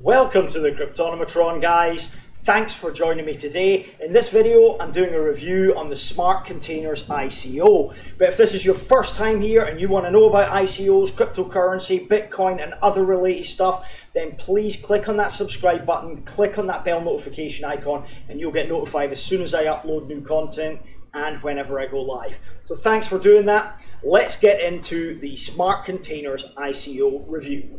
Welcome to the Cryptonomatron, guys. Thanks for joining me today. In this video, I'm doing a review on the Smart Containers ICO. But if this is your first time here and you want to know about ICOs, cryptocurrency, Bitcoin and other related stuff, then please click on that subscribe button, click on that bell notification icon, and you'll get notified as soon as I upload new content and whenever I go live. So thanks for doing that. Let's get into the Smart Containers ICO review.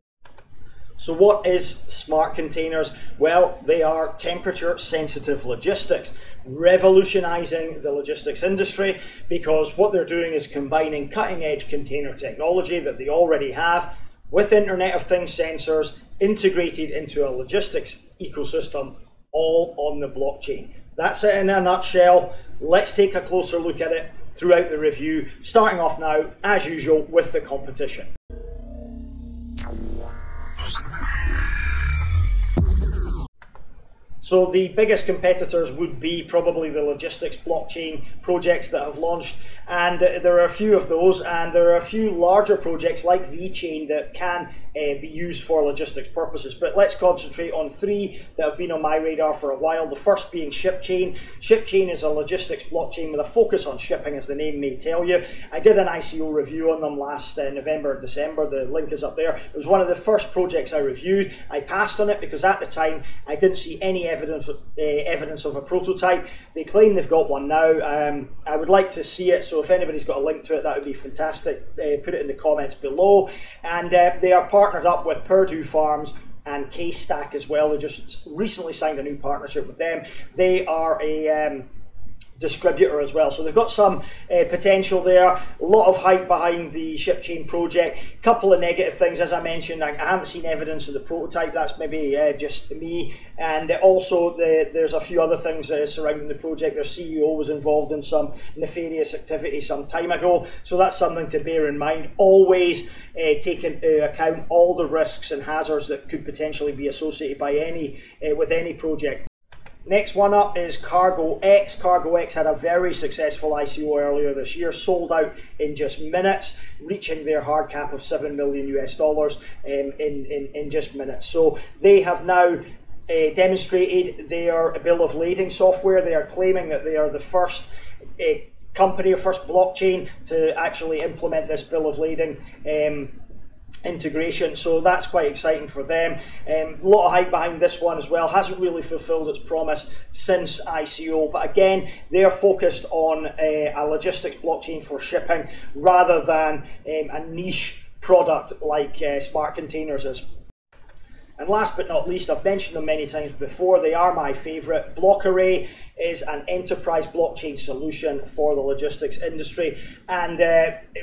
So what is Smart Containers? Well, they are temperature sensitive logistics, revolutionizing the logistics industry, because what they're doing is combining cutting edge container technology that they already have with Internet of Things sensors integrated into a logistics ecosystem, all on the blockchain. That's it in a nutshell. Let's take a closer look at it throughout the review, starting off now, as usual, with the competition. So the biggest competitors would be probably the logistics blockchain projects that have launched, and there are a few of those, and there are a few larger projects like VeChain that can be used for logistics purposes. But let's concentrate on three that have been on my radar for a while. The first being ShipChain. ShipChain is a logistics blockchain with a focus on shipping, as the name may tell you. I did an ICO review on them last November, December. The link is up there. It was one of the first projects I reviewed. I passed on it because at the time I didn't see any evidence of a prototype. They claim they've got one now. I would like to see it, so if anybody's got a link to it, that would be fantastic. Put it in the comments below. And they are partnered up with Purdue Farms and K-Stack as well. They just recently signed a new partnership with them. They are a distributor as well, so they've got some potential there. A lot of hype behind the ShipChain project. Couple of negative things, as I mentioned. I haven't seen evidence of the prototype. That's maybe just me. And also there's a few other things surrounding the project. Their CEO was involved in some nefarious activity some time ago, so that's something to bear in mind. Always take into account all the risks and hazards that could potentially be associated by with any project. Next one up is CargoX. CargoX had a very successful ICO earlier this year, sold out in just minutes, reaching their hard cap of $7 million US in just minutes. So they have now demonstrated their bill of lading software. They are claiming that they are the first company or first blockchain to actually implement this bill of lading integration, so that's quite exciting for them. A lot of hype behind this one as well. Hasn't really fulfilled its promise since ICO, but again, they're focused on a logistics blockchain for shipping rather than a niche product like Smart Containers is. And last but not least, I've mentioned them many times before, they are my favourite. BlockArray is an enterprise blockchain solution for the logistics industry, and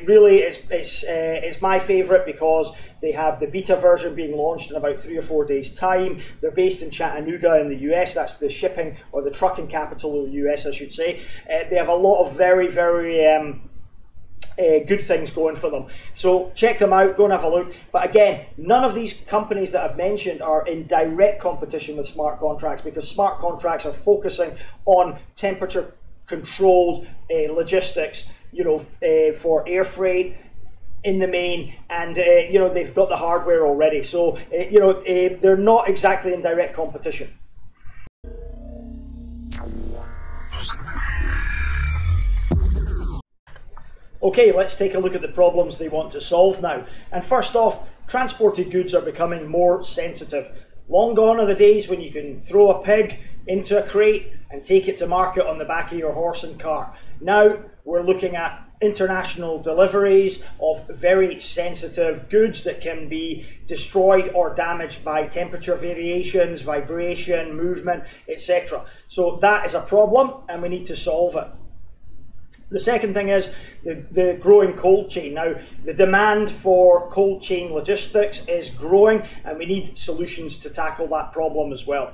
really it's my favourite because they have the beta version being launched in about 3 or 4 days' time. They're based in Chattanooga in the US. That's the shipping or the trucking capital of the US, I should say. They have a lot of very good things going for them. So check them out, go and have a look. But again, none of these companies that I've mentioned are in direct competition with smart contracts, because smart contracts are focusing on temperature controlled logistics, for air freight in the main, and they've got the hardware already. So they're not exactly in direct competition. Okay, let's take a look at the problems they want to solve now. And first off, transported goods are becoming more sensitive. Long gone are the days when you can throw a pig into a crate and take it to market on the back of your horse and cart. Now we're looking at international deliveries of very sensitive goods that can be destroyed or damaged by temperature variations, vibration, movement, etc. So that is a problem and we need to solve it. The second thing is the growing cold chain. Now, the demand for cold chain logistics is growing, and we need solutions to tackle that problem as well.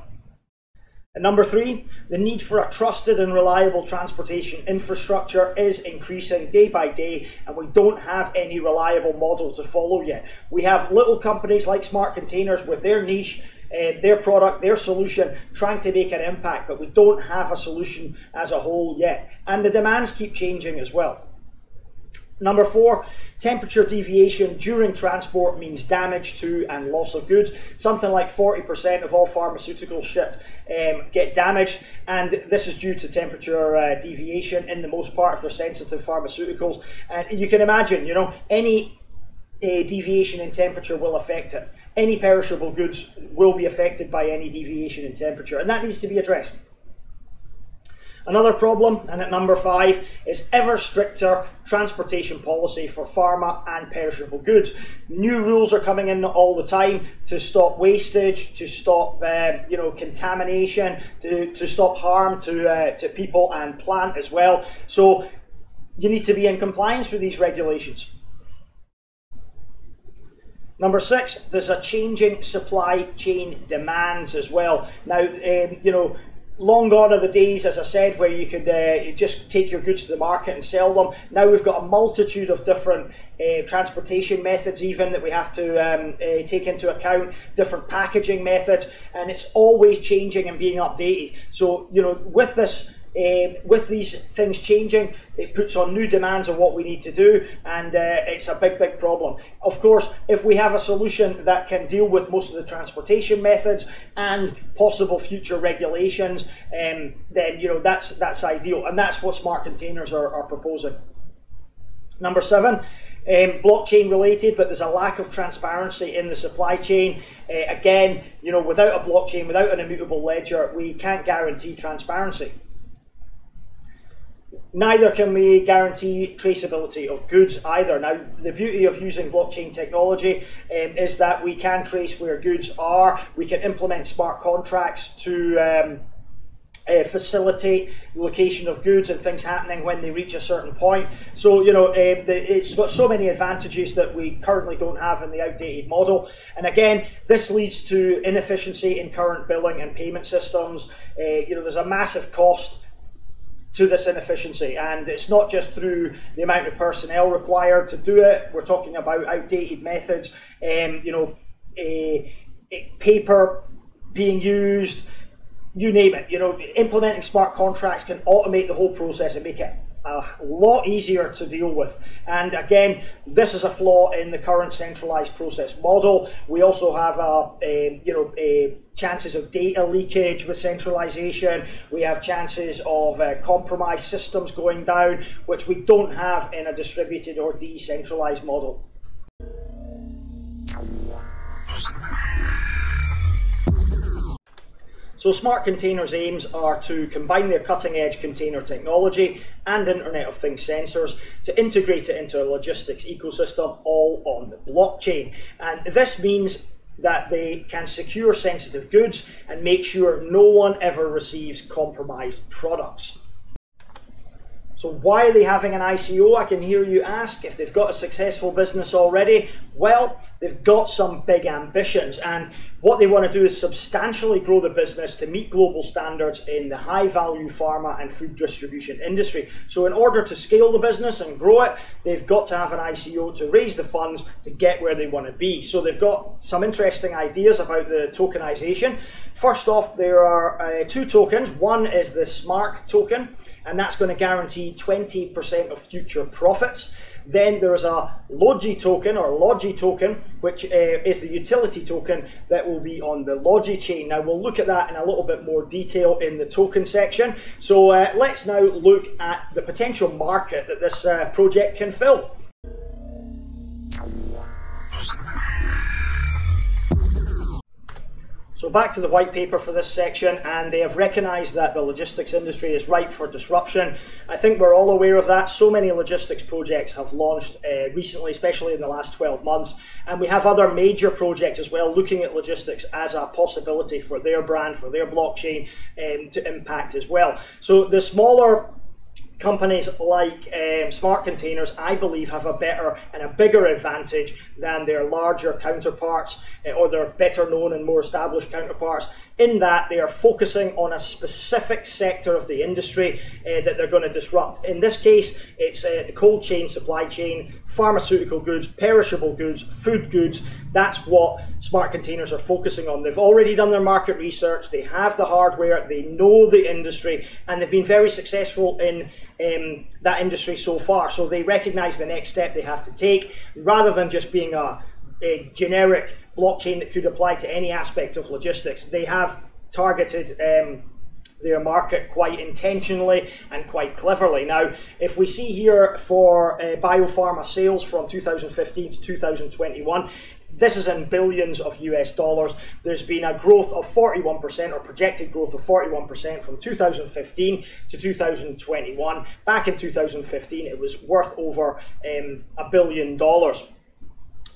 And number three, the need for a trusted and reliable transportation infrastructure is increasing day by day, and we don't have any reliable model to follow yet. We have little companies like Smart Containers with their niche, their product, their solution, trying to make an impact, but we don't have a solution as a whole yet. And the demands keep changing as well. Number 4, temperature deviation during transport means damage to and loss of goods. Something like 40% of all pharmaceuticals shipped get damaged, and this is due to temperature deviation in the most part if they're sensitive pharmaceuticals. And you can imagine, you know, any deviation in temperature will affect it. Any perishable goods will be affected by any deviation in temperature, and that needs to be addressed. Another problem, and at number 5, is ever stricter transportation policy for pharma and perishable goods. New rules are coming in all the time to stop wastage, to stop contamination, to stop harm to people and plant as well. So you need to be in compliance with these regulations. Number 6, there's a changing supply chain demands as well. Now, long gone are the days, as I said, where you could just take your goods to the market and sell them. Now we've got a multitude of different transportation methods even that we have to take into account, different packaging methods, and it's always changing and being updated. So, you know, with this, with these things changing, it puts on new demands on what we need to do, and it's a big, big problem. Of course, if we have a solution that can deal with most of the transportation methods and possible future regulations, then that's ideal, and that's what Smart Containers are proposing. Number 7, blockchain related, but there's a lack of transparency in the supply chain. Again, without a blockchain, without an immutable ledger, we can't guarantee transparency. Neither can we guarantee traceability of goods either. Now, the beauty of using blockchain technology is that we can trace where goods are. We can implement smart contracts to facilitate the location of goods and things happening when they reach a certain point. So, it's got so many advantages that we currently don't have in the outdated model. And again, this leads to inefficiency in current billing and payment systems. There's a massive cost to this inefficiency, and it's not just through the amount of personnel required to do it. We're talking about outdated methods, paper being used, you name it. Implementing smart contracts can automate the whole process and make it a lot easier to deal with. And again, this is a flaw in the current centralized process model. We also have chances of data leakage with centralization. We have chances of compromised systems going down, which we don't have in a distributed or decentralized model. So Smart Containers' aims are to combine their cutting-edge container technology and Internet of Things sensors to integrate it into a logistics ecosystem, all on the blockchain. And this means that they can secure sensitive goods and make sure no one ever receives compromised products. So why are they having an ICO, I can hear you ask, if they've got a successful business already? Well, they've got some big ambitions, and what they want to do is substantially grow the business to meet global standards in the high-value pharma and food distribution industry. So in order to scale the business and grow it, they've got to have an ICO to raise the funds to get where they want to be. So they've got some interesting ideas about the tokenization. First off, there are 2 tokens. One is the Smart token, and that's going to guarantee 20% of future profits. Then there's a Logi token, which is the utility token that will be on the Logi chain. Now we'll look at that in a little bit more detail in the token section. So let's now look at the potential market that this project can fill. So back to the white paper for this section, and they have recognised that the logistics industry is ripe for disruption. I think we're all aware of that. So many logistics projects have launched recently, especially in the last 12 months. And we have other major projects as well looking at logistics as a possibility for their brand, for their blockchain to impact as well. So the smaller companies like Smart Containers, I believe, have a better and a bigger advantage than their larger counterparts or their better known and more established counterparts, in that they are focusing on a specific sector of the industry that they're going to disrupt. In this case, it's the cold chain, supply chain, pharmaceutical goods, perishable goods, food goods. That's what Smart Containers are focusing on. They've already done their market research, they have the hardware, they know the industry, and they've been very successful in that industry so far. So they recognize the next step they have to take, rather than just being a generic blockchain that could apply to any aspect of logistics. They have targeted their market quite intentionally and quite cleverly. Now, if we see here for biopharma sales from 2015 to 2021, this is in billions of US dollars. There's been a growth of 41%, or projected growth of 41% from 2015 to 2021. Back in 2015, it was worth over $1 billion.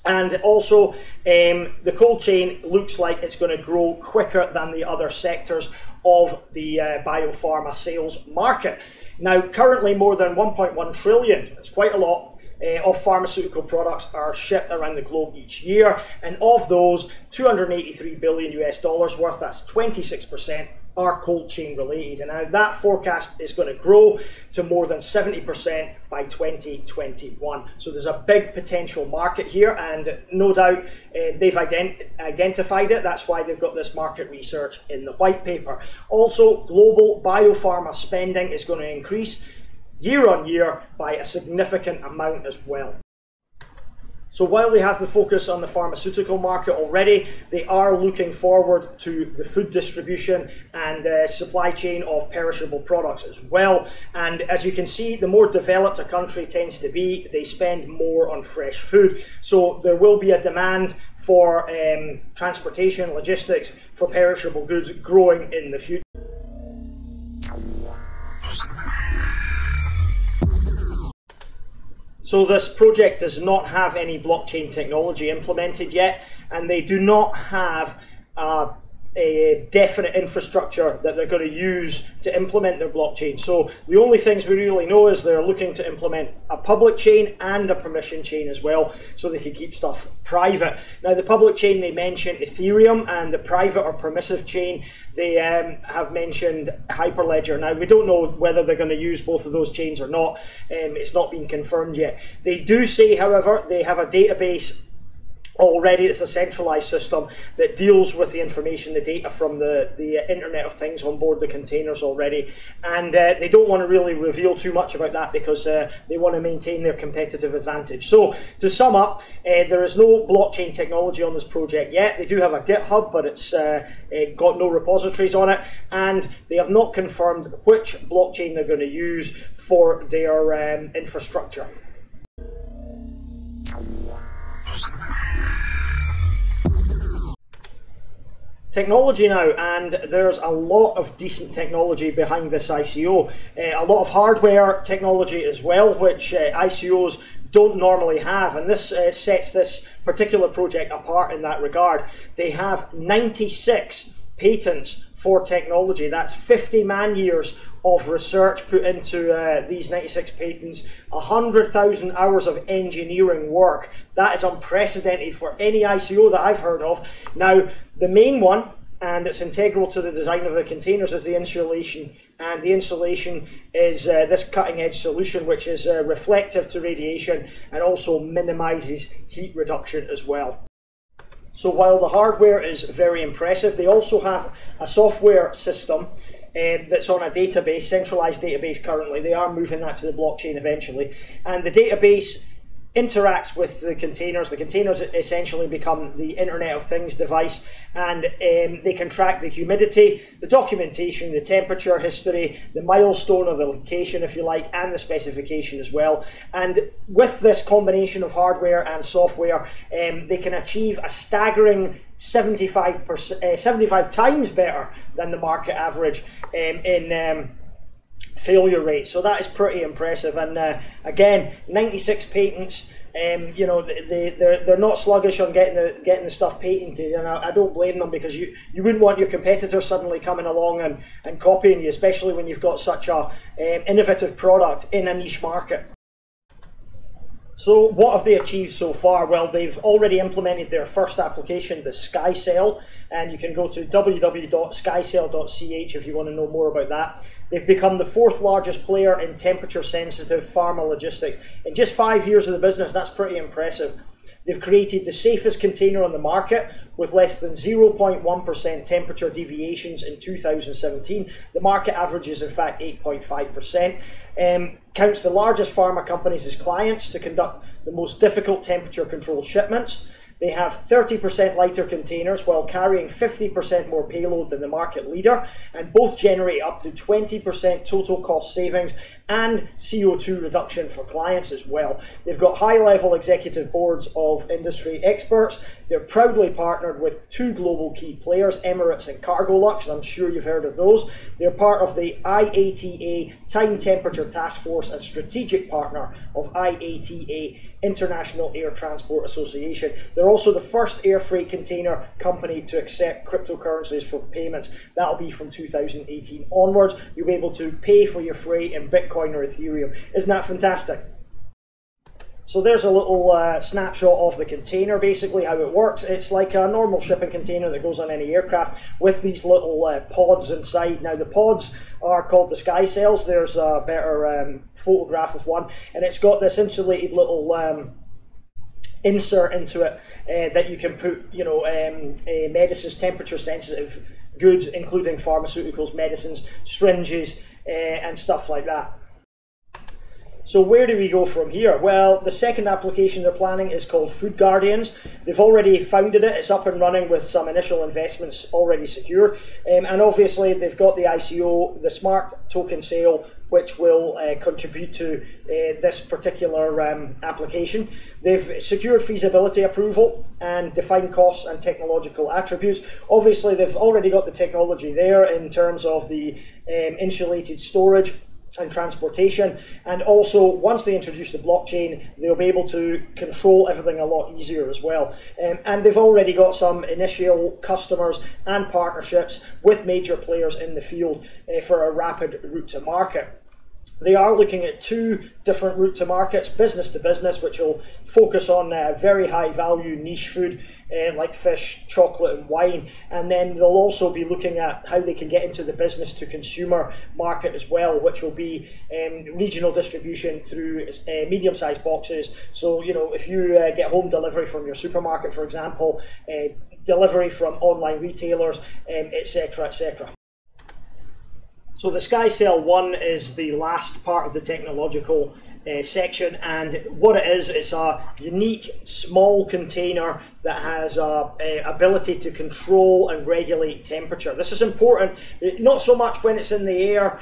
And also, the cold chain looks like it's going to grow quicker than the other sectors of the biopharma sales market. Now, currently more than 1.1 trillion, that's quite a lot, of pharmaceutical products are shipped around the globe each year, and of those, 283 billion US dollars worth, that's 26%, are cold chain related. And now that forecast is going to grow to more than 70% by 2021. So there's a big potential market here, and no doubt they've identified it. That's why they've got this market research in the white paper. Also, global biopharma spending is going to increase year on year by a significant amount as well. So while they have the focus on the pharmaceutical market already, they are looking forward to the food distribution and supply chain of perishable products as well. And as you can see, the more developed a country tends to be, they spend more on fresh food. So there will be a demand for transportation, logistics, for perishable goods growing in the future. So this project does not have any blockchain technology implemented yet, and they do not have a definite infrastructure that they're going to use to implement their blockchain. So the only things we really know is they're looking to implement a public chain and a permission chain as well, so they can keep stuff private. Now, the public chain, they mention Ethereum, and the private or permissive chain, they have mentioned Hyperledger. Now, we don't know whether they're going to use both of those chains or not. It's not been confirmed yet. They do say, however, they have a database already. It's a centralized system that deals with the information, the data from the Internet of Things on board the containers already, and they don't want to really reveal too much about that because they want to maintain their competitive advantage. So to sum up, there is no blockchain technology on this project yet. They do have a GitHub, but it's got no repositories on it, and they have not confirmed which blockchain they're going to use for their infrastructure. Technology now, and there's a lot of decent technology behind this ICO. A lot of hardware technology as well, which ICOs don't normally have, and this sets this particular project apart in that regard. They have 96 patents for technology. That's 50 man-years of research put into these 96 patents, 100,000 hours of engineering work. That is unprecedented for any ICO that I've heard of. Now, the main one, and it's integral to the design of the containers, is the insulation. And the insulation is this cutting-edge solution, which is reflective to radiation and also minimizes heat reduction as well. So while the hardware is very impressive, they also have a software system that's on a database, centralized database currently. They are moving that to the blockchain eventually. And the database interacts with the containers. The containers essentially become the Internet of Things device, and they can track the humidity, the documentation, the temperature history, the milestone or the location, if you like, and the specification as well. And with this combination of hardware and software, they can achieve a staggering 75 times better than the market average in failure rate. So that is pretty impressive. And again, 96 patents. You know, they're not sluggish on getting the stuff patented, and I don't blame them, because you wouldn't want your competitor suddenly coming along and copying you, especially when you've got such a innovative product in a niche market. So what have they achieved so far? Well, they've already implemented their first application, the SkyCell, and you can go to www.skycell.ch if you want to know more about that. They've become the 4th largest player in temperature-sensitive pharma logistics. In just 5 years of the business, that's pretty impressive. They've created the safest container on the market with less than 0.1% temperature deviations in 2017. The market average is in fact 8.5%. Counts the largest pharma companies as clients to conduct the most difficult temperature controlled shipments. They have 30% lighter containers while carrying 50% more payload than the market leader, and both generate up to 20% total cost savings and CO2 reduction for clients as well. They've got high-level executive boards of industry experts. They're proudly partnered with 2 global key players, Emirates and Cargolux, and I'm sure you've heard of those. They're part of the IATA Time Temperature Task Force and strategic partner of IATA, International Air Transport Association. They're also the first air freight container company to accept cryptocurrencies for payments. That'll be from 2018 onwards. You'll be able to pay for your freight in Bitcoin or Ethereum. Isn't that fantastic? So there's a little snapshot of the container, basically how it works. It's like a normal shipping container that goes on any aircraft with these little pods inside. Now the pods are called the SkyCells. There's a better photograph of one, and it's got this insulated little insert into it that you can put, you know, medicines, temperature sensitive goods, including pharmaceuticals, medicines, syringes, and stuff like that. So where do we go from here? Well, the second application they're planning is called Food Guardians. They've already founded it. It's up and running with some initial investments already secured. And obviously they've got the ICO, the Smart Token sale, which will contribute to this particular application. They've secured feasibility approval and defined costs and technological attributes. Obviously they've already got the technology there in terms of the insulated storage and transportation, and also once they introduce the blockchain they'll be able to control everything a lot easier as well, and they've already got some initial customers and partnerships with major players in the field for a rapid route to market. They are looking at 2 different route to markets, business to business, which will focus on very high value niche food like fish, chocolate and wine, and then they'll also be looking at how they can get into the business to consumer market as well, which will be regional distribution through medium-sized boxes. So, you know, if you get home delivery from your supermarket, for example, delivery from online retailers, etc., etc. So the SkyCell 1 is the last part of the technological section, and what it is, it's a unique small container that has ability to control and regulate temperature. This is important, not so much when it's in the air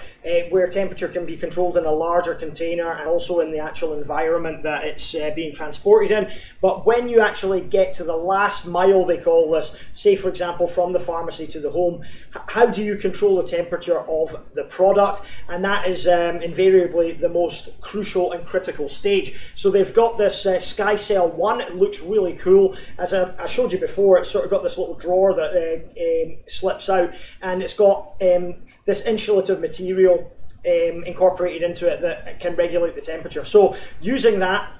where temperature can be controlled in a larger container and also in the actual environment that it's being transported in, but when you actually get to the last mile, they call this, say for example from the pharmacy to the home, how do you control the temperature of the product? And that is invariably the most crucial and critical stage. So they've got this SkyCell 1, it looks really cool. As I showed you before, it's sort of got this little drawer that slips out, and it's got this insulative material incorporated into it that can regulate the temperature. So using that,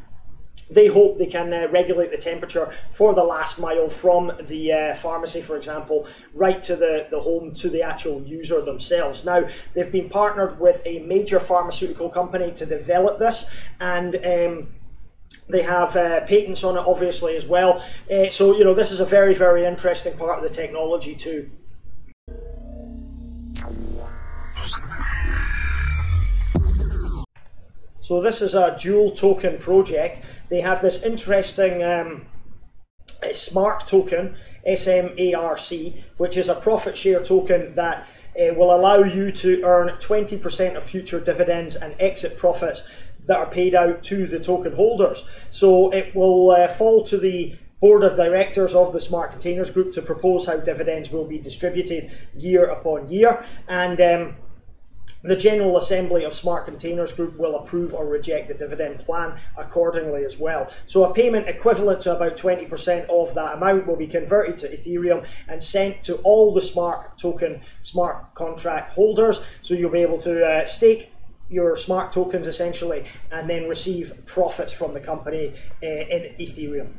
they hope they can regulate the temperature for the last mile from the pharmacy, for example, right to the home, to the actual user themselves. Now, they've been partnered with a major pharmaceutical company to develop this, and they have patents on it, obviously, as well. So, you know, this is a very, very interesting part of the technology too. So this is a dual token project. They have this interesting Smart Token, SMARC, which is a profit share token that will allow you to earn 20% of future dividends and exit profits that are paid out to the token holders. So it will fall to the board of directors of the Smart Containers Group to propose how dividends will be distributed year upon year, and the General Assembly of Smart Containers Group will approve or reject the dividend plan accordingly as well. So a payment equivalent to about 20% of that amount will be converted to Ethereum and sent to all the Smart Token smart contract holders. So you'll be able to stake your smart tokens essentially, and then receive profits from the company in Ethereum.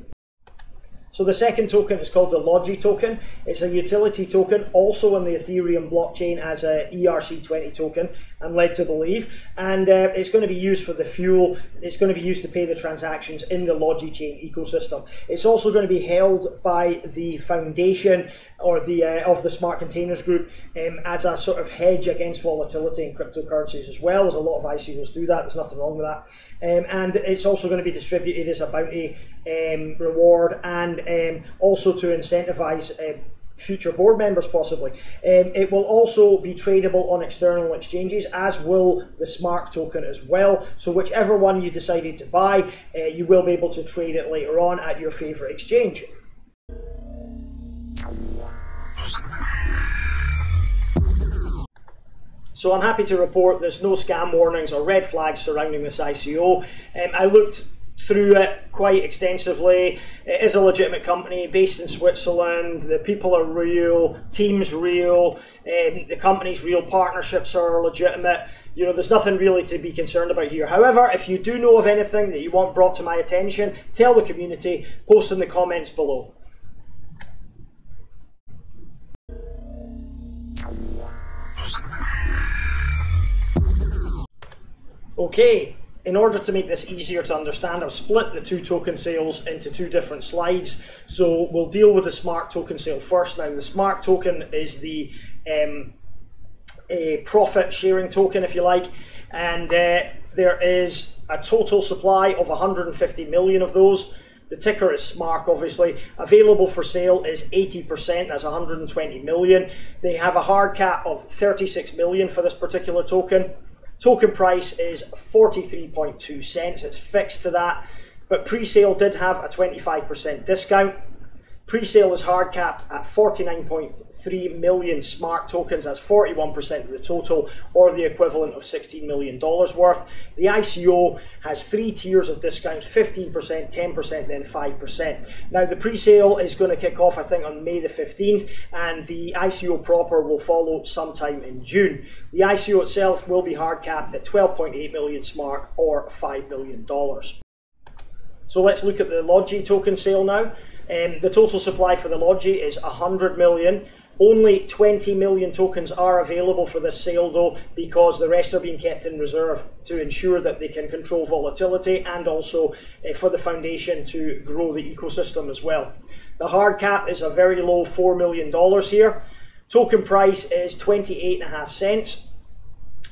So the second token is called the Logi token. It's a utility token, also on the Ethereum blockchain as a ERC20 token, I'm led to believe. And it's going to be used for the fuel. It's going to be used to pay the transactions in the Logi chain ecosystem. It's also going to be held by the foundation or the of the Smart Containers group as a sort of hedge against volatility in cryptocurrencies as well, as a lot of ICOs do that. There's nothing wrong with that. And it's also going to be distributed as a bounty reward, and also to incentivize future board members possibly. It will also be tradable on external exchanges, as will the Smart token as well. So whichever one you decided to buy, you will be able to trade it later on at your favorite exchange. So I'm happy to report there's no scam warnings or red flags surrounding this ICO. I looked through it quite extensively. It is a legitimate company based in Switzerland. The people are real, team's real, the company's real, partnerships are legitimate. You know, there's nothing really to be concerned about here. However, if you do know of anything that you want brought to my attention, tell the community, post in the comments below. Okay, in order to make this easier to understand, I've split the two token sales into two different slides. So we'll deal with the Smart token sale first. Now, the Smart token is the a profit sharing token, if you like, and there is a total supply of 150 million of those. The ticker is SMARK, obviously. Available for sale is 80%, that's 120 million. They have a hard cap of 36 million for this particular token. Token price is 43.2 cents, it's fixed to that, but pre-sale did have a 25% discount. Pre-sale is hard capped at 49.3 million Smart tokens, that's 41% of the total, or the equivalent of $16 million worth. The ICO has 3 tiers of discounts, 15%, 10%, then 5%. Now the pre-sale is going to kick off, I think, on May the 15th, and the ICO proper will follow sometime in June. The ICO itself will be hard capped at 12.8 million Smart, or $5 million. So let's look at the Logi token sale now. The total supply for the Logi is 100 million. Only 20 million tokens are available for this sale though, because the rest are being kept in reserve to ensure that they can control volatility, and also for the foundation to grow the ecosystem as well. The hard cap is a very low $4 million here. Token price is 28.5 cents.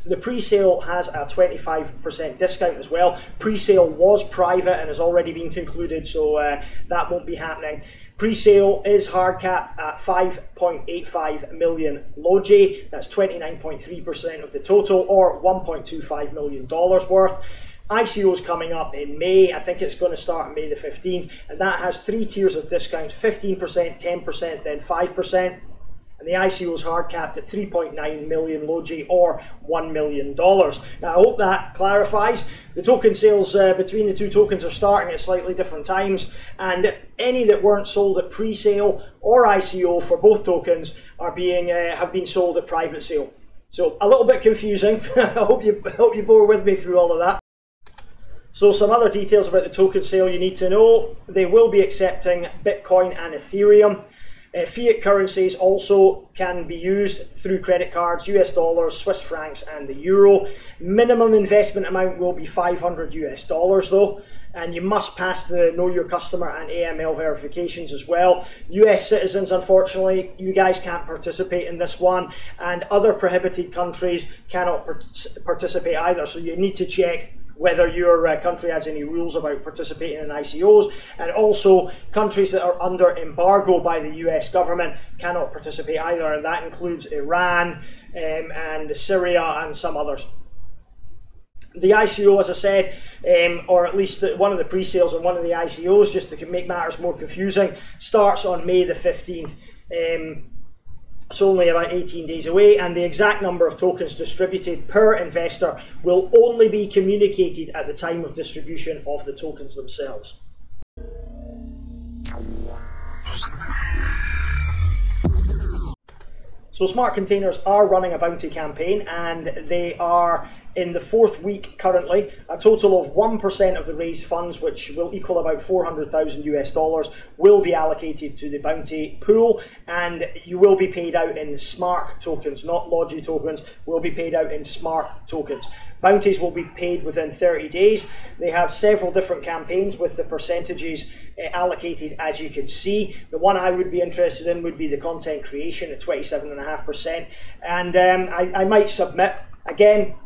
The pre-sale has a 25% discount as well. Pre-sale was private and has already been concluded, so that won't be happening. Pre-sale is hard capped at 5.85 million Logi. That's 29.3% of the total, or $1.25 million worth. ICO is coming up in May. I think it's going to start on May the 15th, and that has 3 tiers of discounts, 15%, 10%, then 5%. And the ICO is hard capped at 3.9 million Logi, or $1 million. Now I hope that clarifies. The token sales between the two tokens are starting at slightly different times, and any that weren't sold at pre-sale or ICO for both tokens are have been sold at private sale. So a little bit confusing. I hope you bore with me through all of that. So some other details about the token sale you need to know. They will be accepting Bitcoin and Ethereum. Fiat currencies also can be used through credit cards, US dollars, Swiss francs, and the euro. Minimum investment amount will be $500 US though, and you must pass the Know Your Customer and AML verifications as well. US citizens, unfortunately, you guys can't participate in this one, and other prohibited countries cannot participate either, so you need to check whether your country has any rules about participating in ICOs, and also countries that are under embargo by the US government cannot participate either, and that includes Iran and Syria and some others. The ICO, as I said, or at least one of the pre-sales and one of the ICOs, just to make matters more confusing, starts on May the 15th. It's only about 18 days away, and the exact number of tokens distributed per investor will only be communicated at the time of distribution of the tokens themselves. So Smart Containers are running a bounty campaign, and they are in the 4th week currently. A total of 1% of the raised funds, which will equal about $400,000 will be allocated to the bounty pool, and you will be paid out in Smart tokens, not Logi tokens, will be paid out in Smart tokens. Bounties will be paid within 30 days. They have several different campaigns with the percentages allocated, as you can see. The one I would be interested in would be the content creation at 27.5%. And I might submit, again,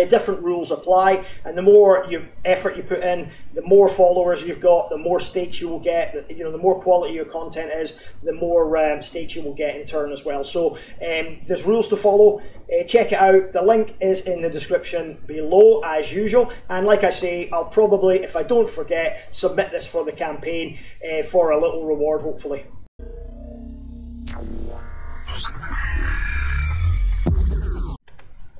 different rules apply, and the more effort you put in, the more followers you've got, the more stakes you will get. You know, the more quality your content is, the more stakes you will get in turn as well. So there's rules to follow. Check it out. The link is in the description below as usual. And like I say, I'll probably, if I don't forget, submit this for the campaign for a little reward, hopefully.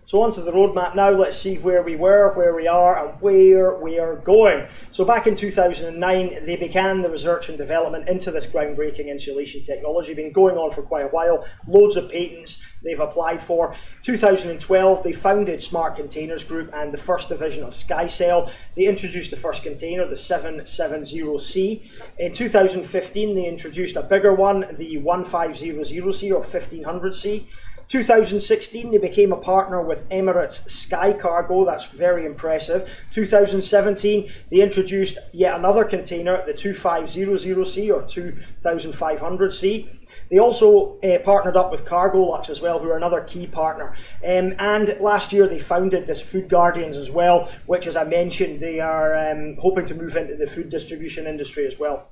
So onto the roadmap now. Let's see where we were, where we are, and where we are going. So back in 2009, they began the research and development into this groundbreaking insulation technology. Been going on for quite a while. Loads of patents they've applied for. 2012, they founded Smart Containers Group and the first division of SkyCell. They introduced the first container, the 770C. In 2015, they introduced a bigger one, the 1500C or 1500C. 2016, they became a partner with Emirates Sky Cargo. That's very impressive. 2017, they introduced yet another container, the 2500C or 2500C. They also partnered up with Cargolux as well, who are another key partner. And last year they founded this Food Guardians as well, which, as I mentioned, they are hoping to move into the food distribution industry as well.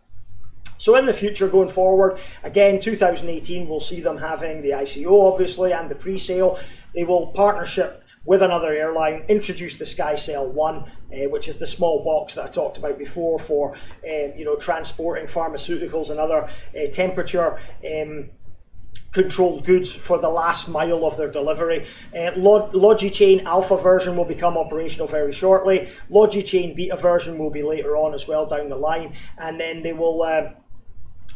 So in the future, going forward, again, 2018, we'll see them having the ICO, obviously, and the pre-sale. They will partnership with another airline, introduce the SkyCell 1, which is the small box that I talked about before for transporting pharmaceuticals and other temperature controlled goods for the last mile of their delivery. LogiChain Alpha version will become operational very shortly. LogiChain Beta version will be later on as well down the line, and then they will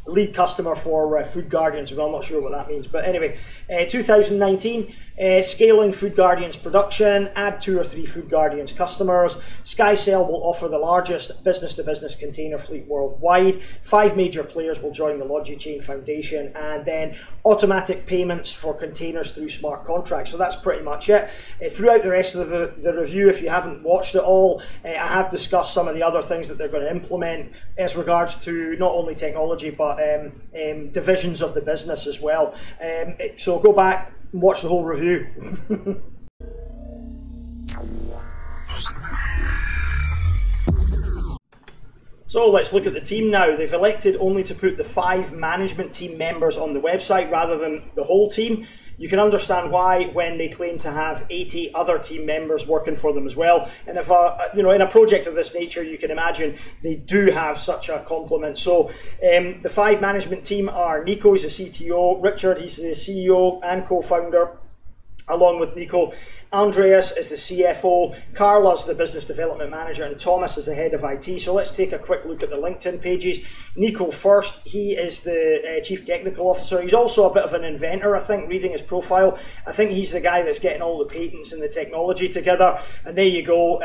lead customer for Food Guardians. Well, I'm not sure what that means, but anyway, 2019, scaling Food Guardians production, add 2 or 3 Food Guardians customers. SkyCell will offer the largest business-to-business container fleet worldwide. 5 major players will join the LogiChain Foundation, and then automatic payments for containers through smart contracts. So that's pretty much it. Throughout the rest of the review, if you haven't watched it all, I have discussed some of the other things that they're going to implement as regards to not only technology, but divisions of the business as well. So go back and watch the whole review. So let's look at the team now. They've elected only to put the 5 management team members on the website rather than the whole team. You can understand why when they claim to have 80 other team members working for them as well. And if in a project of this nature, you can imagine they do have such a complement. So the 5 management team are Nico, he's the CTO, Richard, he's the CEO and co-founder, along with Nico. Andreas is the CFO, Carla's the business development manager, and Thomas is the head of IT. So let's take a quick look at the LinkedIn pages. Nico first, he is the chief technical officer. He's also a bit of an inventor, I think, reading his profile. I think he's the guy that's getting all the patents and the technology together. And there you go.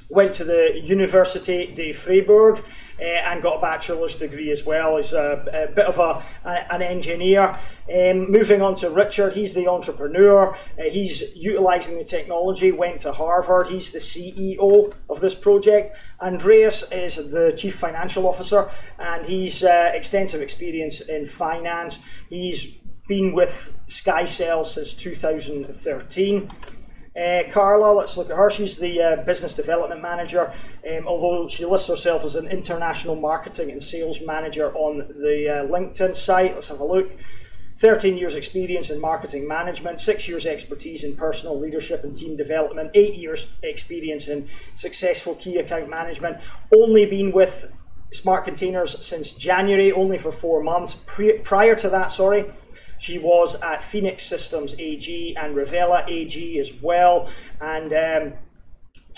Went to the Université de Freiburg and got a bachelor's degree as well. He's a bit of an engineer. Moving on to Richard, he's the entrepreneur. He's utilising the technology, went to Harvard. He's the CEO of this project. Andreas is the chief financial officer, and he's extensive experience in finance. He's been with SkyCell since 2013. Carla, let's look at her. She's the business development manager, although she lists herself as an international marketing and sales manager on the LinkedIn site. Let's have a look. 13 years experience in marketing management, 6 years expertise in personal leadership and team development, 8 years experience in successful key account management, only been with Smart Containers since January, only for 4 months. Prior to that, she was at Phoenix Systems AG and Revela AG as well. And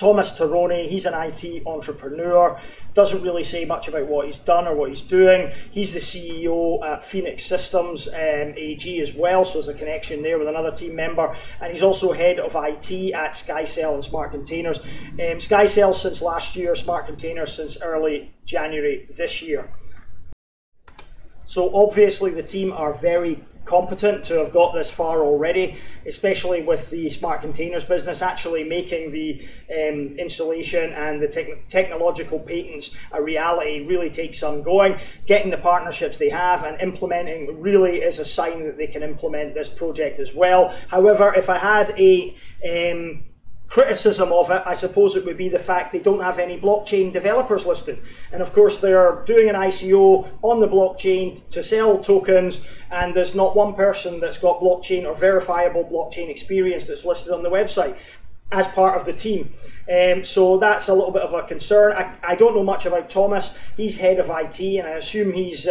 Thomas Taroni, he's an IT entrepreneur, doesn't really say much about what he's done or what he's doing. He's the CEO at Phoenix Systems AG as well, so there's a connection there with another team member. And he's also head of IT at SkyCell and Smart Containers. SkyCell since last year, Smart Containers since early January this year. So obviously the team are very competent to have got this far already, especially with the Smart Containers business. Actually making the installation and the technological patents a reality really takes some going. Getting the partnerships they have and implementing really is a sign that they can implement this project as well. However, if I had a criticism of it, I suppose it would be the fact they don't have any blockchain developers listed. And of course they're doing an ICO on the blockchain to sell tokens, and there's not one person that's got blockchain or verifiable blockchain experience that's listed on the website as part of the team. So that's a little bit of a concern. I don't know much about Thomas. He's head of IT, and I assume he's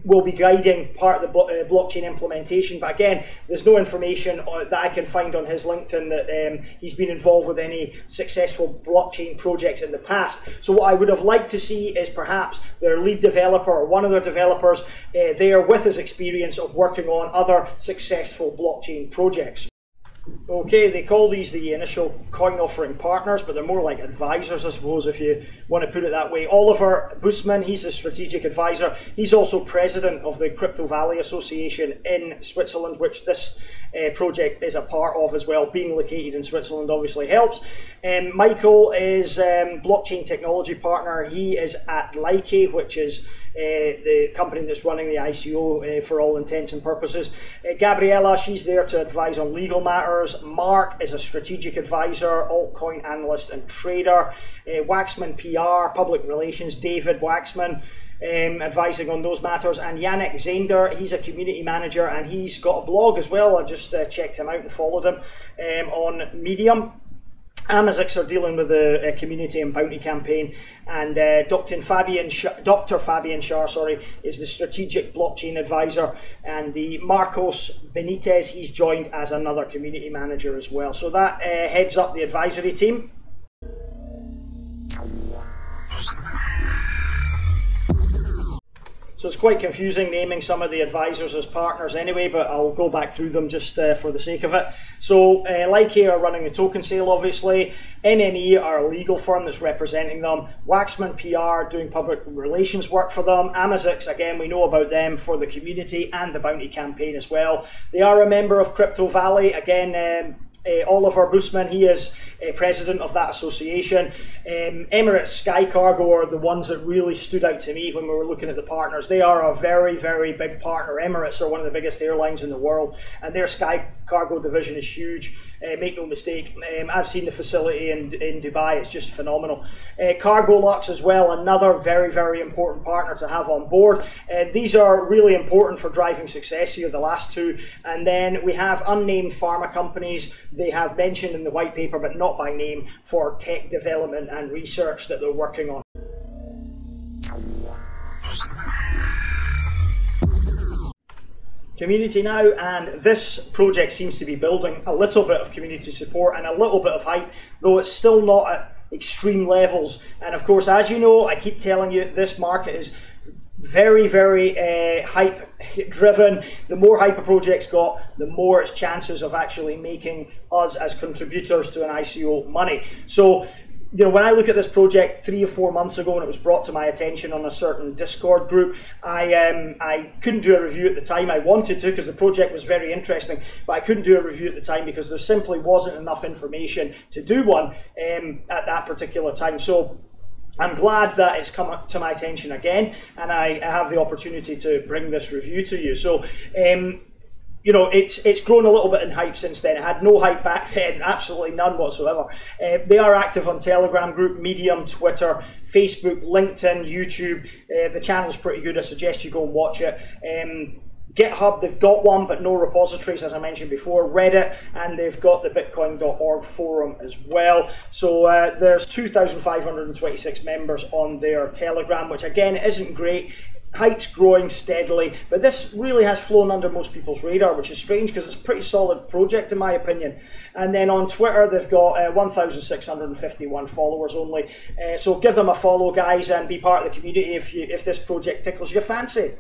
will be guiding part of the blockchain implementation. But again, there's no information that I can find on his LinkedIn that he's been involved with any successful blockchain projects in the past. So what I would have liked to see is perhaps their lead developer or one of their developers there with his experience of working on other successful blockchain projects. Okay, they call these the initial coin offering partners, but they're more like advisors, I suppose, if you want to put it that way. Oliver Bussmann, he's a strategic advisor. He's also president of the Crypto Valley Association in Switzerland, which this project is a part of as well. Being located in Switzerland obviously helps. Michael is blockchain technology partner. He is at Lyke, which is the company that's running the ICO for all intents and purposes. Gabriella, she's there to advise on legal matters. Mark is a strategic advisor, altcoin analyst and trader. Waxman PR, public relations, David Waxman, advising on those matters. And Yannick Zander, he's a community manager and he's got a blog as well. I just checked him out and followed him on Medium. Amazix are dealing with the community and bounty campaign, and Dr. Fabian Schar, is the strategic blockchain advisor, and the Marcos Benitez, he's joined as another community manager as well. So that heads up the advisory team. So it's quite confusing naming some of the advisors as partners anyway, but I'll go back through them just for the sake of it. So Lyke are running the token sale, obviously. MME are a legal firm that's representing them. Waxman PR doing public relations work for them. Amazix, again, we know about them for the community and the bounty campaign as well. They are a member of Crypto Valley. Again, Oliver Bussmann, he is president of that association. Emirates Sky Cargo are the ones that really stood out to me when we were looking at the partners. They are a very, very big partner. Emirates are one of the biggest airlines in the world, and their Sky Cargo division is huge. Make no mistake, I've seen the facility in Dubai, it's just phenomenal. Cargolux as well, another very, very important partner to have on board. These are really important for driving success here, the last two. And then we have unnamed pharma companies. They have mentioned in the white paper, but not by name, for tech development and research that they're working on. Community now, and this project seems to be building a little bit of community support and a little bit of hype, though it's still not at extreme levels. And of course, as you know, I keep telling you, this market is very, very hype driven. The more hype a project's got, the more its chances of actually making us as contributors to an ICO money. So, you know, when I look at this project 3 or 4 months ago, and it was brought to my attention on a certain Discord group, I couldn't do a review at the time. I wanted to, because the project was very interesting, but I couldn't do a review at the time because there simply wasn't enough information to do one at that particular time. So I'm glad that it's come to my attention again, and I have the opportunity to bring this review to you. So, you know, it's grown a little bit in hype since then. It had no hype back then, absolutely none whatsoever. They are active on Telegram group, Medium, Twitter, Facebook, LinkedIn, YouTube. The channel's pretty good. I suggest you go and watch it. GitHub, they've got one, but no repositories, as I mentioned before. Reddit, and they've got the bitcoin.org forum as well. So there's 2,526 members on their Telegram, which again isn't great. hype's growing steadily, but this really has flown under most people's radar, which is strange because it's a pretty solid project in my opinion. And then on Twitter, they've got 1,651 followers only. So give them a follow, guys, and be part of the community if this project tickles your fancy.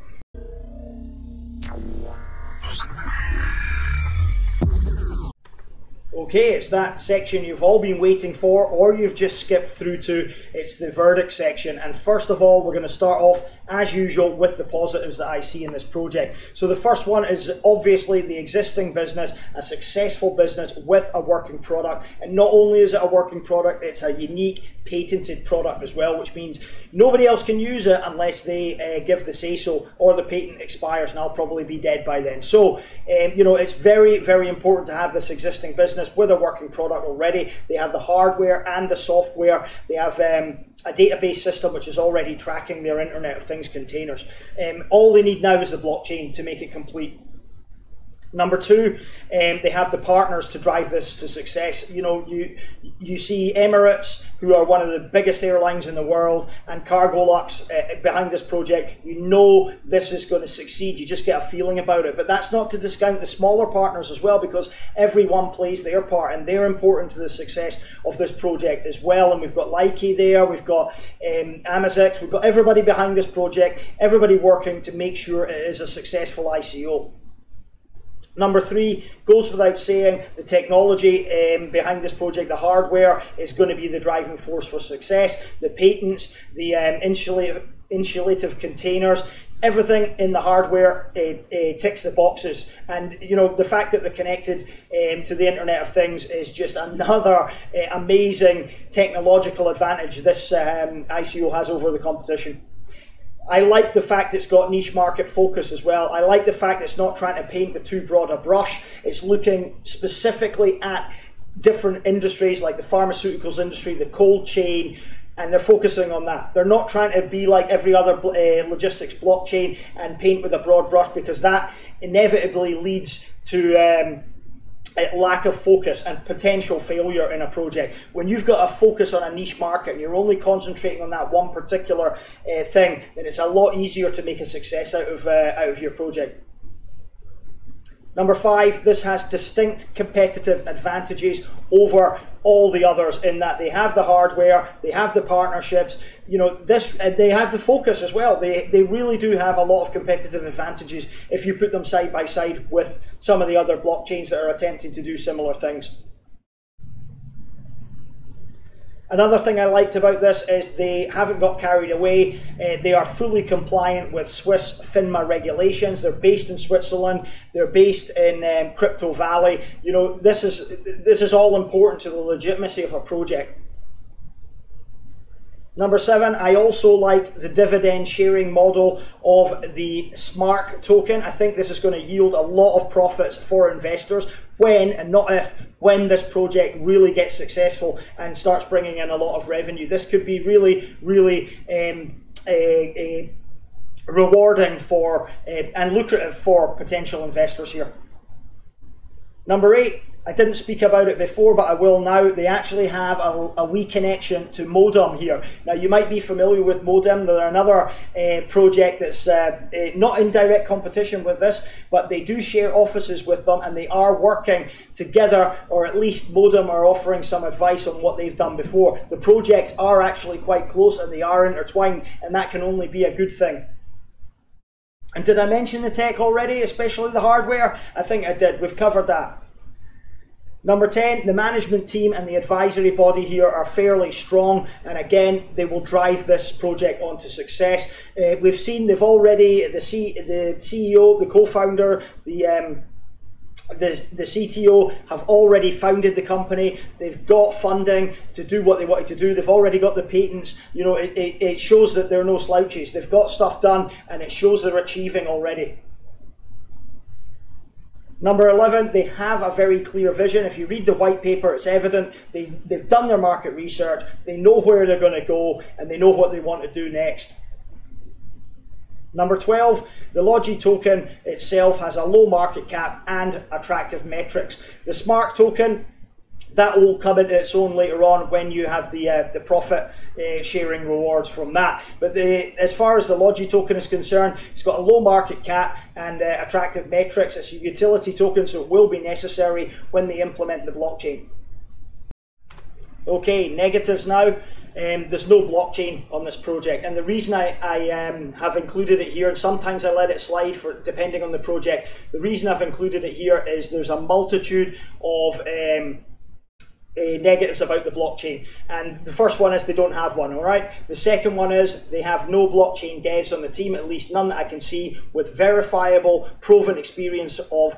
Okay, it's that section you've all been waiting for, or you've just skipped through to. It's the verdict section. And first of all, we're going to start off, as usual, with the positives that I see in this project. So the first one is obviously the existing business, a successful business with a working product. And not only is it a working product, it's a unique, patented product as well, which means nobody else can use it unless they give the say-so, or the patent expires, and I'll probably be dead by then. So, you know, it's very, very important to have this existing business with a working product already. They have the hardware and the software. They have a database system which is already tracking their Internet of Things containers. All they need now is the blockchain to make it complete. Number two, they have the partners to drive this to success. You know, you see Emirates, who are one of the biggest airlines in the world, and Cargolux behind this project. You know this is going to succeed. You just get a feeling about it. But that's not to discount the smaller partners as well, because everyone plays their part, and they're important to the success of this project as well. And we've got Likey there, we've got Amazix, we've got everybody behind this project, everybody working to make sure it is a successful ICO. Number three, goes without saying, the technology behind this project, the hardware, is going to be the driving force for success. The patents, the insulative containers, everything in the hardware ticks the boxes. And you know, the fact that they're connected to the Internet of Things is just another amazing technological advantage this ICO has over the competition. I like the fact it's got niche market focus as well. I like the fact it's not trying to paint with too broad a brush. It's looking specifically at different industries like the pharmaceuticals industry, the cold chain, and they're focusing on that. They're not trying to be like every other logistics blockchain and paint with a broad brush, because that inevitably leads to lack of focus and potential failure in a project. When you've got a focus on a niche market and you're only concentrating on that one particular thing, then it's a lot easier to make a success out of your project. Number five, this has distinct competitive advantages over all the others in that they have the hardware, they have the partnerships, you know, they have the focus as well. They really do have a lot of competitive advantages if you put them side by side with some of the other blockchains that are attempting to do similar things. Another thing I liked about this is they haven't got carried away. They are fully compliant with Swiss FINMA regulations. They're based in Switzerland. They're based in Crypto Valley. You know, this is all important to the legitimacy of a project. Number seven, I also like the dividend sharing model of the Smart token. I think this is going to yield a lot of profits for investors when, and not if, when this project really gets successful and starts bringing in a lot of revenue. This could be really, really rewarding for and lucrative for potential investors here. Number eight, I didn't speak about it before, but I will now. They actually have a wee connection to Modem here. Now, you might be familiar with Modem. They're another project that's not in direct competition with this, but they do share offices with them, and they are working together, or at least Modem are offering some advice on what they've done before. The projects are actually quite close, and they are intertwined, and that can only be a good thing. And did I mention the tech already, especially the hardware? I think I did. We've covered that. Number 10, the management team and the advisory body here are fairly strong, and again, they will drive this project on to success. We've seen they've already, the CEO, the co-founder, the CTO have already founded the company. They've got funding to do what they wanted to do. They've already got the patents. You know, it shows that they're no slouches. They've got stuff done, and it shows they're achieving already. Number 11, they have a very clear vision. If you read the white paper, it's evident they've done their market research, they know where they're going to go, and they know what they want to do next. Number 12, the Logi token itself has a low market cap and attractive metrics. The Smart token, That will come into its own later on when you have the profit sharing rewards from that. But as far as the Logi token is concerned, it's got a low market cap and attractive metrics. It's a utility token, so it will be necessary when they implement the blockchain. Okay, negatives now. There's no blockchain on this project, and the reason I have included it here, and sometimes I let it slide for depending on the project, the reason I've included it here is there's a multitude of negatives about the blockchain. And the first one is they don't have one, all right? The second one is they have no blockchain devs on the team, at least none that I can see, with verifiable, proven experience of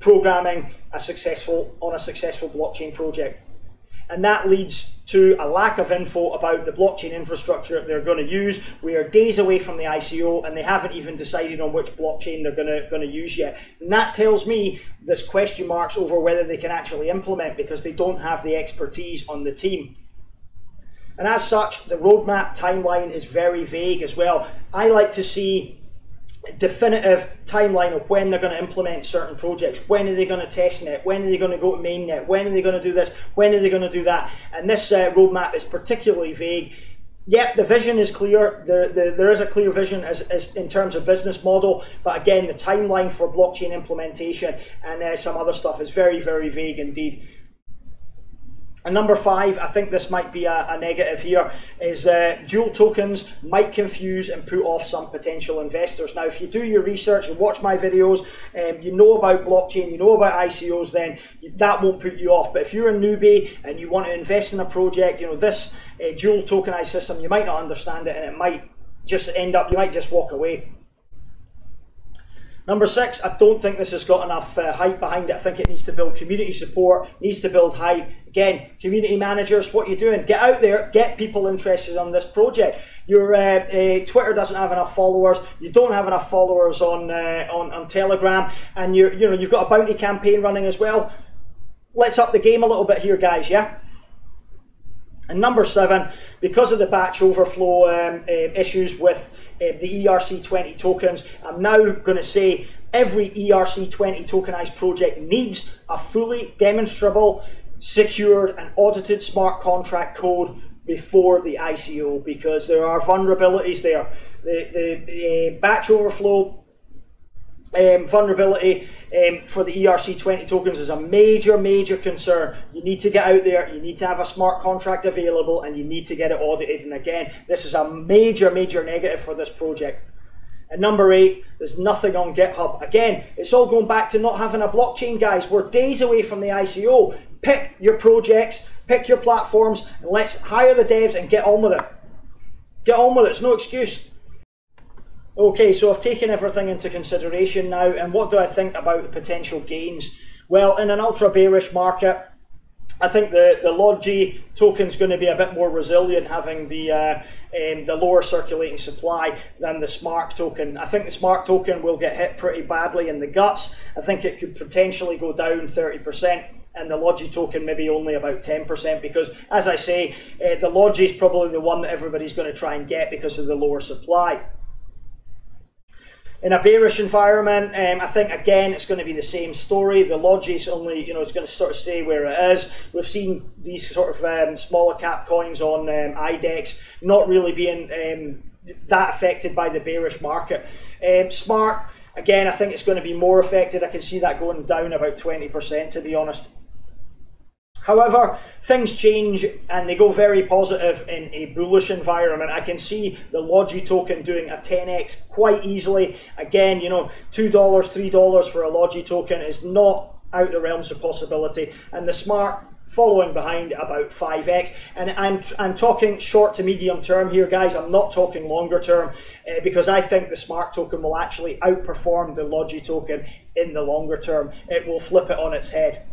programming on a successful blockchain project. And that leads to a lack of info about the blockchain infrastructure they're going to use. We are days away from the ICO and they haven't even decided on which blockchain they're going to use yet. And that tells me there's question marks over whether they can actually implement, because they don't have the expertise on the team. And as such, the roadmap timeline is very vague as well. I like to see definitive timeline of when they're going to implement certain projects. When are they going to test net? When are they going to go to mainnet? When are they going to do this? When are they going to do that? And this roadmap is particularly vague. Yep, the vision is clear. There is a clear vision as in terms of business model, but again, the timeline for blockchain implementation and some other stuff is very, very vague indeed. And number 5, I think this might be a negative here, is dual tokens might confuse and put off some potential investors. Now, if you do your research and watch my videos, you know about blockchain, you know about ICOs, then that won't put you off. But if you're a newbie and you want to invest in a project, you know, this dual tokenized system, you might not understand it and it might just end up, you might just walk away. Number 6, I don't think this has got enough hype behind it. I think it needs to build community support, needs to build hype. Again, community managers, what are you doing? Get out there, get people interested on this project. Your Twitter doesn't have enough followers. You don't have enough followers on Telegram, and you've got a bounty campaign running as well. Let's up the game a little bit here, guys. Yeah. And number 7, because of the batch overflow issues with the ERC20 tokens, I'm now going to say every ERC20 tokenized project needs a fully demonstrable, secured and audited smart contract code before the ICO, because there are vulnerabilities there. The batch overflow vulnerability for the ERC20 tokens is a major concern. You need to get out there, you need to have a smart contract available, and you need to get it audited. And again, this is a major negative for this project. And number 8, there's nothing on GitHub. Again, it's all going back to not having a blockchain, guys. We're days away from the ICO. Pick your projects, pick your platforms, and let's hire the devs and get on with it. Get on with it, it's no excuse. Okay, so I've taken everything into consideration now, and what do I think about the potential gains? Well, in an ultra bearish market, I think the Logi token is going to be a bit more resilient, having the lower circulating supply than the Smart token. I think the Smart token will get hit pretty badly in the guts. I think it could potentially go down 30%. And the Logi token maybe only about 10%, because, as I say, the Logi is probably the one that everybody's going to try and get because of the lower supply. In a bearish environment, I think again it's going to be the same story. The Logi is only, it's going to sort of stay where it is. We've seen these sort of smaller cap coins on IDEX not really being that affected by the bearish market. Smart, again, I think it's going to be more affected. I can see that going down about 20%, to be honest. However, things change and they go very positive in a bullish environment. I can see the Logi token doing a 10x quite easily. Again, $2, $3 for a Logi token is not out of the realms of possibility. And the Smart following behind about 5x. And I'm talking short to medium term here, guys. I'm not talking longer term, because I think the Smart token will actually outperform the Logi token in the longer term. It will flip it on its head.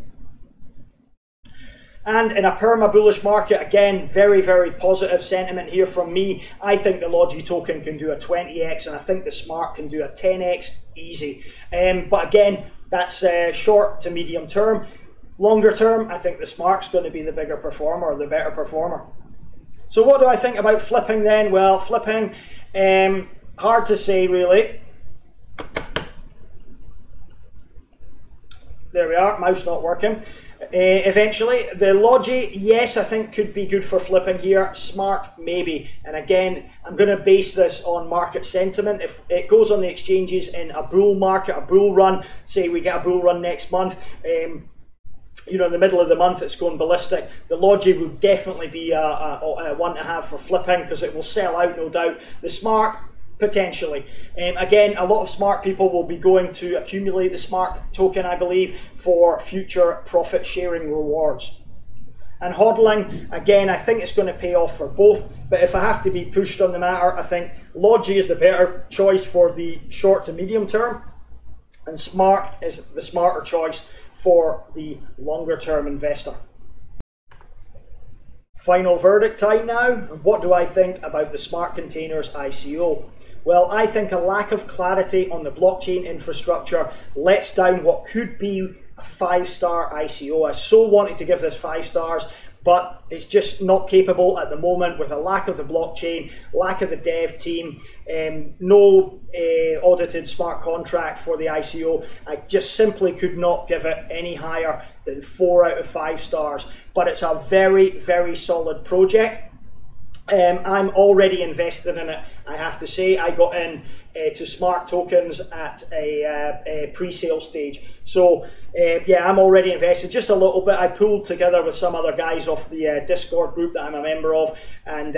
And in a perma-bullish market, again, very positive sentiment here from me. I think the Logi token can do a 20x, and I think the Smart can do a 10x easy. But again, that's short to medium term. Longer term, I think the Smart's going to be the bigger performer, or the better performer. So what do I think about flipping then? Well, flipping, hard to say really. there we are, mouse not working. Eventually, the Logi, yes, I think could be good for flipping here. Smart, maybe. And again, I'm going to base this on market sentiment. If it goes on the exchanges in a bull market, a bull run, say we get a bull run next month, you know, in the middle of the month it's going ballistic, the Logi would definitely be a one to have for flipping, because it will sell out, no doubt. The Smart, potentially. Again, a lot of smart people will be going to accumulate the Smart token, I believe, for future profit sharing rewards. And hodling, again, I think it's going to pay off for both, but if I have to be pushed on the matter, I think Logi is the better choice for the short to medium term, and Smart is the smarter choice for the longer term investor. Final verdict time now. What do I think about the Smart Containers ICO? Well, I think a lack of clarity on the blockchain infrastructure lets down what could be a 5-star ICO. I so wanted to give this 5 stars, but it's just not capable at the moment, with a lack of the blockchain, lack of the dev team, no audited smart contract for the ICO. I just simply could not give it any higher than 4 out of 5 stars. But it's a very, very solid project. I'm already invested in it, I have to say. I got in to Smart tokens at a pre-sale stage. So yeah, I'm already invested just a little bit. I pulled together with some other guys off the Discord group that I'm a member of, and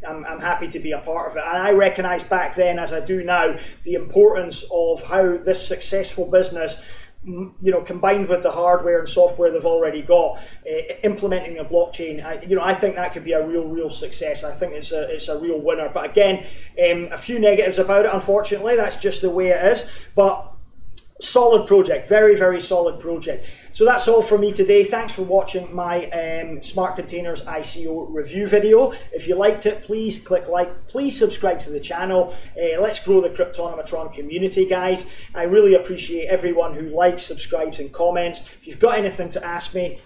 I'm happy to be a part of it. And I recognised back then, as I do now, the importance of how this successful business, you know, combined with the hardware and software they've already got, implementing a blockchain, I think that could be a real success. I think it's a real winner. But again, a few negatives about it, unfortunately. That's just the way it is. But solid project, very solid project. So that's all from me today. Thanks for watching my Smart Containers ICO review video. If you liked it, please click like, please subscribe to the channel. Let's grow the Cryptonomatron community, guys. I really appreciate everyone who likes, subscribes and comments. If you've got anything to ask me,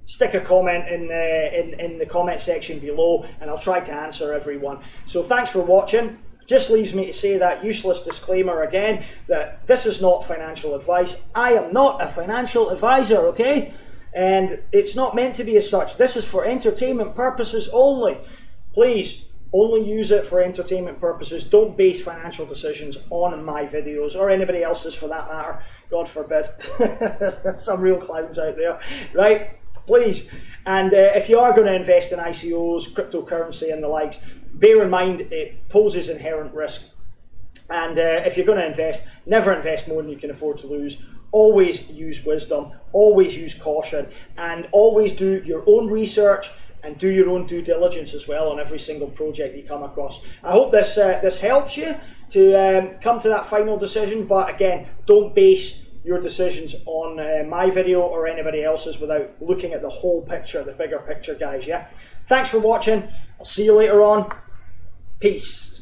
stick a comment in the comment section below, and I'll try to answer everyone. So thanks for watching. Just leaves me to say that useless disclaimer again, that this is not financial advice. I am not a financial advisor, okay? And it's not meant to be as such. This is for entertainment purposes only. Please, only use it for entertainment purposes. Don't base financial decisions on my videos, or anybody else's for that matter. God forbid. Some real clowns out there, right? Please. And if you are going to invest in ICOs, cryptocurrency and the likes, bear in mind it poses inherent risk. And if you're going to invest, never invest more than you can afford to lose. Always use wisdom, always use caution, and always do your own research and do your own due diligence as well on every single project you come across. I hope this helps you to come to that final decision. But again, don't base your decisions on my video or anybody else's without looking at the whole picture, the bigger picture, guys. Yeah. Thanks for watching. I'll see you later on. Peace.